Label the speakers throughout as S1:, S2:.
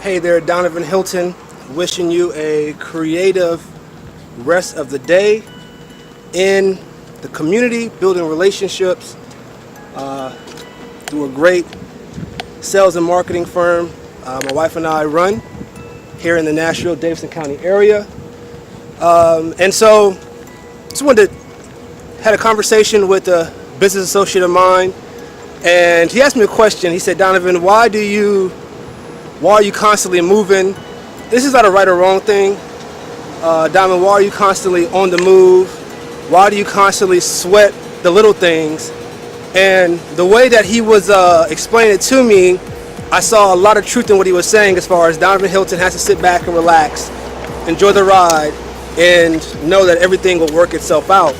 S1: Hey there, Donovan Hilton, wishing you a creative rest of the day in the community, building relationships through a great sales and marketing firm my wife and I run here in the Nashville, Davidson County area. And so just wanted to had a conversation with a business associate of mine, and he asked me a question. He said, Donovan, why are you constantly moving? This is not a right or wrong thing. Donovan, why are you constantly on the move? Why do you constantly sweat the little things? And the way that he was explaining it to me, I saw a lot of truth in what he was saying as far as Donovan Hilton has to sit back and relax, enjoy the ride, and know that everything will work itself out.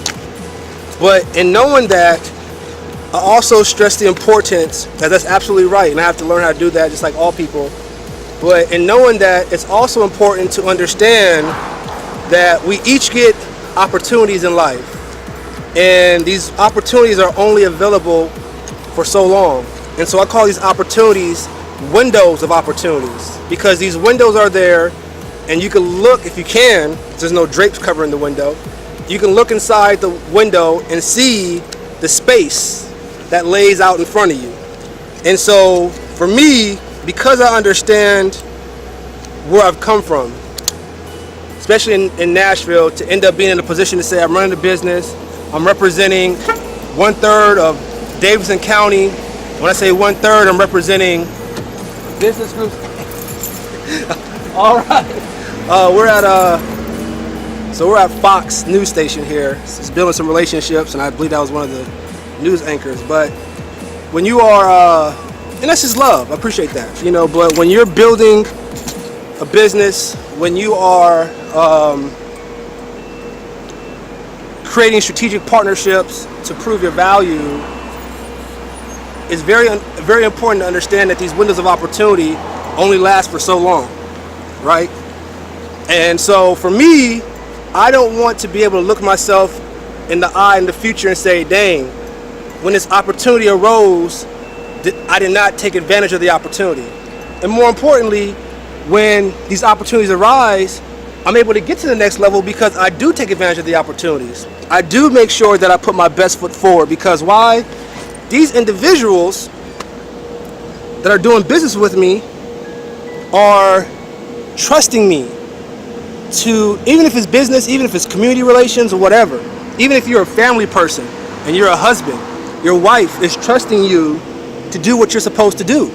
S1: But in knowing that, I also stress the importance, that that's absolutely right, and I have to learn how to do that just like all people. But in knowing that, it's also important to understand that we each get opportunities in life. And these opportunities are only available for so long. And so I call these opportunities windows of opportunities, because these windows are there and you can look, if you can, there's no drapes covering the window, you can look inside the window and see the space that lays out in front of you. And so for me, because I understand where I've come from, especially in Nashville, to end up being in a position to say I'm running a business, I'm representing 1/3 of Davidson County. When I say 1/3, I'm representing business groups. All right, we're at Fox News Station here. It's building some relationships, and I believe that was one of the news anchors. But when you are, and that's just love. I appreciate that, But when you're building a business, when you are creating strategic partnerships to prove your value, it's very important to understand that these windows of opportunity only last for so long, right? And so for me, I don't want to be able to look myself in the eye in the future and say, dang, when this opportunity arose, I did not take advantage of the opportunity. And more importantly, when these opportunities arise, I'm able to get to the next level because I do take advantage of the opportunities. I do make sure that I put my best foot forward, because why? These individuals that are doing business with me are trusting me to, even if it's business, even if it's community relations or whatever, even if you're a family person and you're a husband, your wife is trusting you to do what you're supposed to do.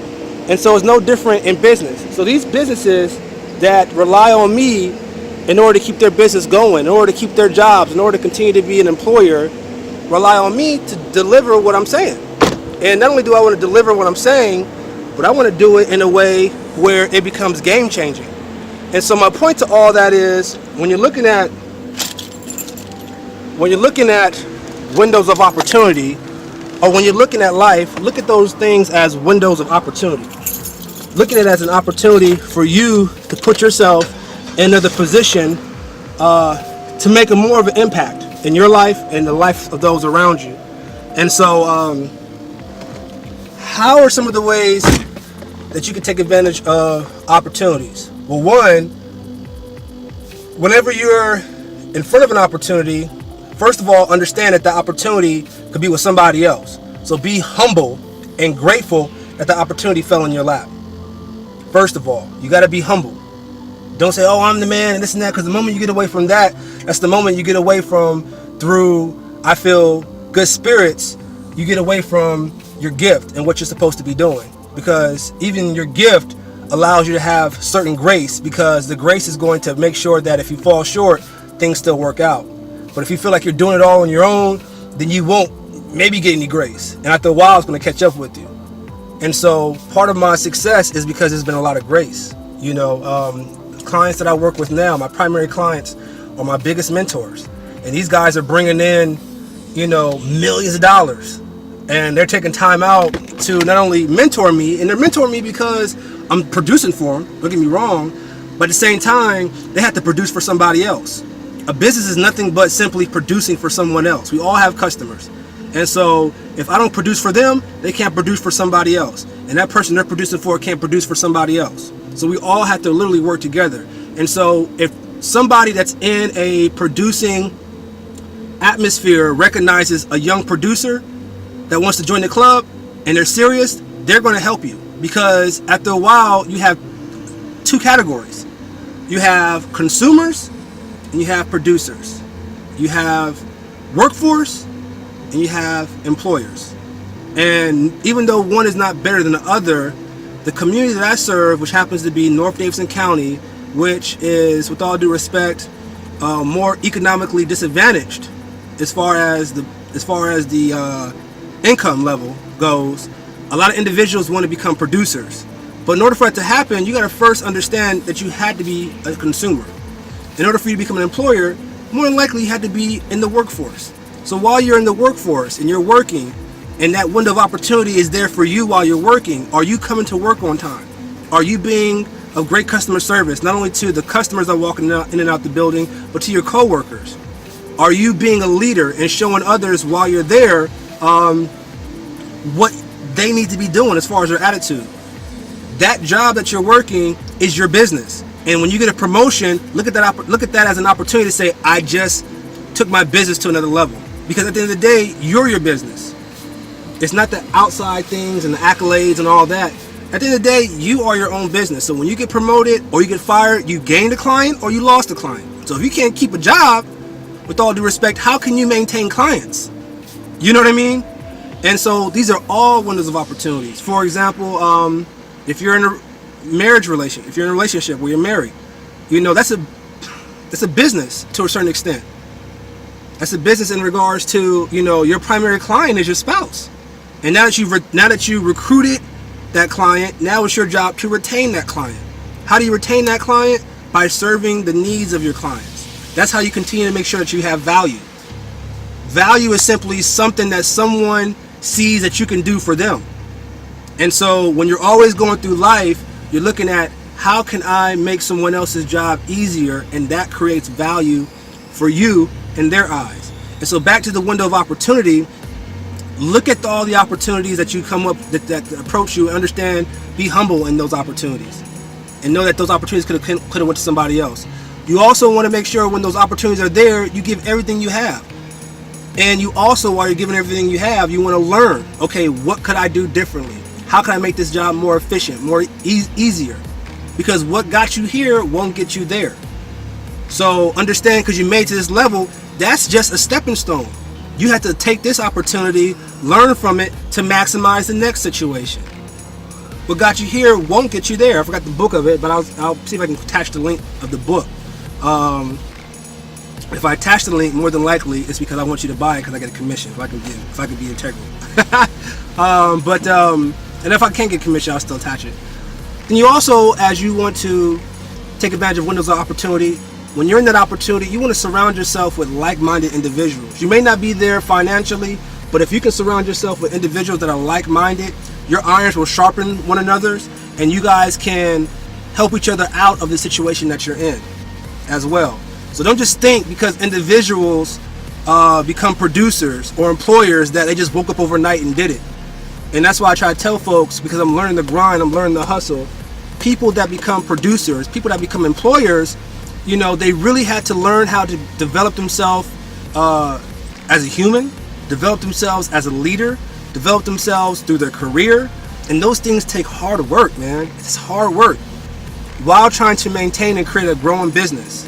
S1: And so it's no different in business. So these businesses that rely on me in order to keep their business going, in order to keep their jobs, in order to continue to be an employer, rely on me to deliver what I'm saying. And not only do I want to deliver what I'm saying, but I want to do it in a way where it becomes game changing. And so my point to all that is, when you're looking at windows of opportunity, or when you're looking at life, look at those things as windows of opportunity. Look at it as an opportunity for you to put yourself in another position to make a more of an impact in your life and the life of those around you. And so how are some of the ways that you can take advantage of opportunities? Well, one, whenever you're in front of an opportunity, first of all, understand that the opportunity could be with somebody else. So be humble and grateful that the opportunity fell in your lap. First of all, you got to be humble. Don't say, oh, I'm the man and this and that, because the moment you get away from that, that's the moment you get away from, through, I feel, good spirits, you get away from your gift and what you're supposed to be doing. Because even your gift allows you to have certain grace, because the grace is going to make sure that if you fall short, things still work out. But if you feel like you're doing it all on your own, then you won't maybe get any grace. And after a while, it's going to catch up with you. And so part of my success is because there's been a lot of grace. Clients that I work with now, my primary clients, are my biggest mentors. And these guys are bringing in, millions of dollars. And they're taking time out to not only mentor me, and they're mentoring me because I'm producing for them, don't get me wrong, but at the same time, they have to produce for somebody else. A business is nothing but simply producing for someone else. We all have customers. And so if I don't produce for them, they can't produce for somebody else. And that person they're producing for can't produce for somebody else. So we all have to literally work together. And so if somebody that's in a producing atmosphere recognizes a young producer that wants to join the club and they're serious, they're going to help you, because after a while you have two categories. You have consumers and you have producers. You have workforce and you have employers. And even though one is not better than the other, the community that I serve, which happens to be North Davidson County, which is, with all due respect, more economically disadvantaged as far as the income level goes, a lot of individuals want to become producers. But in order for that to happen, you got to first understand that you had to be a consumer. In order for you to become an employer, more than likely you had to be in the workforce. So while you're in the workforce and you're working, and that window of opportunity is there for you while you're working, are you coming to work on time? Are you being of great customer service, not only to the customers that are walking in and out the building, but to your coworkers? Are you being a leader and showing others while you're there what they need to be doing as far as their attitude? That job that you're working is your business. And when you get a promotion, look at that as an opportunity to say, I just took my business to another level. Because at the end of the day, you're your business. It's not the outside things and the accolades and all that. At the end of the day, you are your own business. So when you get promoted or you get fired, you gained a client or you lost a client. So if you can't keep a job, with all due respect, how can you maintain clients? You know what I mean? And so these are all windows of opportunities. For example, if you're in a if you're in a relationship where you're married, that's a business to a certain extent. That's a business in regards to, your primary client is your spouse. And now that you recruited that client, now it's your job to retain that client. How do you retain that client? By serving the needs of your clients. That's how you continue to make sure that you have value. Value is simply something that someone sees that you can do for them. And so when you're always going through life, you're looking at, how can I make someone else's job easier? And that creates value for you in their eyes. And so back to the window of opportunity, look at all the opportunities that you come up, that approach you, and understand, be humble in those opportunities. And know that those opportunities could have went to somebody else. You also want to make sure when those opportunities are there, you give everything you have. And you also, while you're giving everything you have, you want to learn, okay, what could I do differently? How can I make this job more efficient, more easier? Because what got you here won't get you there. So understand, because you made it to this level, that's just a stepping stone. You have to take this opportunity, learn from it to maximize the next situation. What got you here won't get you there. I forgot the book of it, but I'll see if I can attach the link of the book. If I attach the link, more than likely it's because I want you to buy it, because I get a commission if I can be integral. And if I can't get commission, I'll still attach it. Then you also, as you want to take advantage of windows of opportunity, when you're in that opportunity, you want to surround yourself with like-minded individuals. You may not be there financially, but if you can surround yourself with individuals that are like-minded, your irons will sharpen one another's, and you guys can help each other out of the situation that you're in as well. So don't just think because individuals become producers or employers that they just woke up overnight and did it. And that's why I try to tell folks, because I'm learning the grind, I'm learning the hustle. People that become producers, people that become employers, they really had to learn how to develop themselves as a human, develop themselves as a leader, develop themselves through their career. And those things take hard work, man. It's hard work. While trying to maintain and create a growing business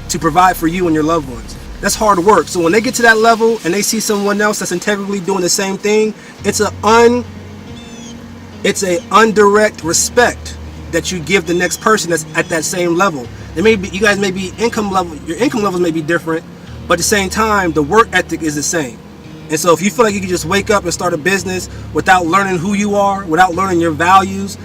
S1: to provide for you and your loved ones. That's hard work. So when they get to that level and they see someone else that's integrally doing the same thing, it's a indirect respect that you give the next person that's at that same level. You guys may be your income levels may be different, but at the same time, the work ethic is the same. And so if you feel like you can just wake up and start a business without learning who you are, without learning your values,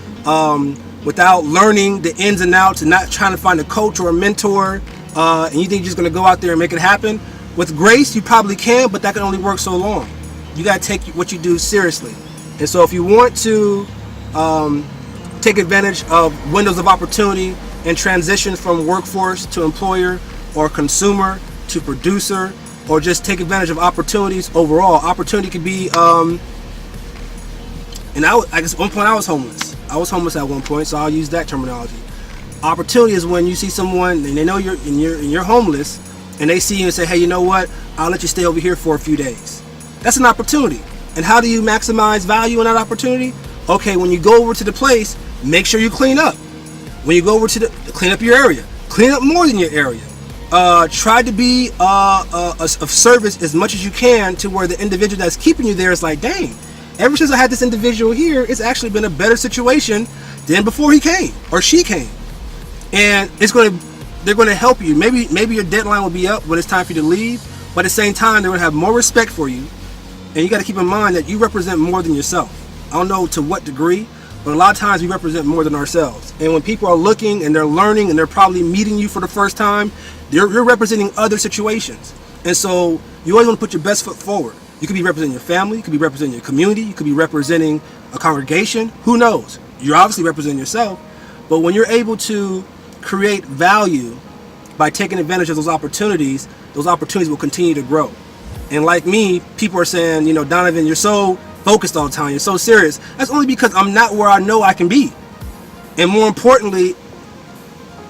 S1: without learning the ins and outs, and not trying to find a coach or a mentor, and you think you're just going to go out there and make it happen, with grace you probably can, but that can only work so long. You got to take what you do seriously. And so if you want to take advantage of windows of opportunity and transition from workforce to employer, or consumer to producer, or just take advantage of opportunities overall. Opportunity could be, and I guess at one point I was homeless. I was homeless at one point, so I'll use that terminology. Opportunity is when you see someone and they know you're homeless, and they see you and say, hey, you know what? I'll let you stay over here for a few days. That's an opportunity. And how do you maximize value in that opportunity? Okay, when you go over to the place, make sure you clean up. When you go over to clean up your area, clean up more than your area. Try to be of service as much as you can to where the individual that's keeping you there is like, dang, ever since I had this individual here, it's actually been a better situation than before he came or she came. And they're going to help you. Maybe your deadline will be up when it's time for you to leave, but at the same time, they're going to have more respect for you. And you got to keep in mind that you represent more than yourself. I don't know to what degree, but a lot of times we represent more than ourselves. And when people are looking and they're learning and they're probably meeting you for the first time, you're representing other situations. And so you always want to put your best foot forward. You could be representing your family, you could be representing your community, you could be representing a congregation. Who knows? You're obviously representing yourself. But when you're able to create value by taking advantage of those opportunities will continue to grow. And like me, people are saying, you know, Donovan, you're so focused all the time, you're so serious. That's only because I'm not where I know I can be. And more importantly,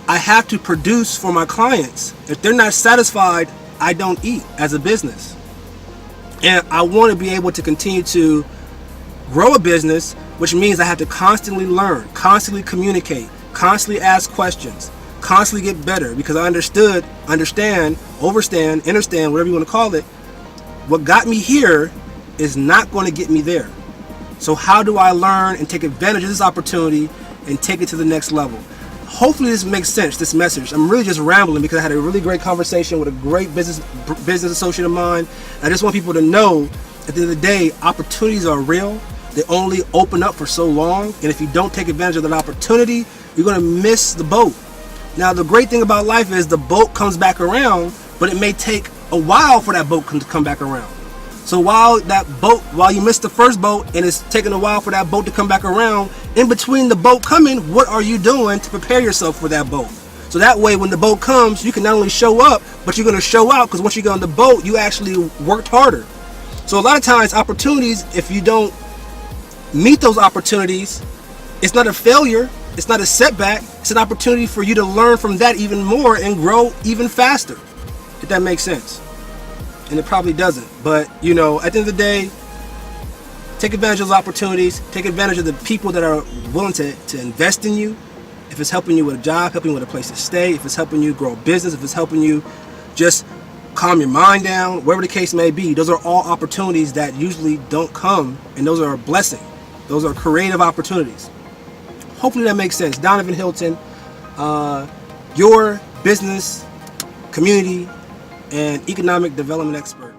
S1: I have to produce for my clients. If they're not satisfied, I don't eat as a business. And I want to be able to continue to grow a business, which means I have to constantly learn, constantly communicate, constantly ask questions, constantly get better, because I understand, understand, whatever you want to call it. What got me here is not going to get me there. So how do I learn and take advantage of this opportunity and take it to the next level? Hopefully this makes sense, this message. I'm really just rambling because I had a really great conversation with a great business associate of mine. I just want people to know, at the end of the day, opportunities are real. They only open up for so long. And if you don't take advantage of that opportunity, you're going to miss the boat. Now, the great thing about life is the boat comes back around, but it may take a while for that boat to come back around. So while you missed the first boat and it's taking a while for that boat to come back around, in between the boat coming, what are you doing to prepare yourself for that boat? So that way, when the boat comes, you can not only show up, but you're going to show out, because once you get on the boat, you actually worked harder. So a lot of times, opportunities, if you don't meet those opportunities, it's not a failure, it's not a setback, it's an opportunity for you to learn from that even more and grow even faster, if that makes sense. And it probably doesn't, but you know, at the end of the day, take advantage of those opportunities, take advantage of the people that are willing to invest in you. If it's helping you with a job, helping you with a place to stay, if it's helping you grow a business, if it's helping you just calm your mind down, whatever the case may be, those are all opportunities that usually don't come, and those are a blessing. Those are creative opportunities. Hopefully that makes sense. Donovan Hilton, your business, community, and economic development expert.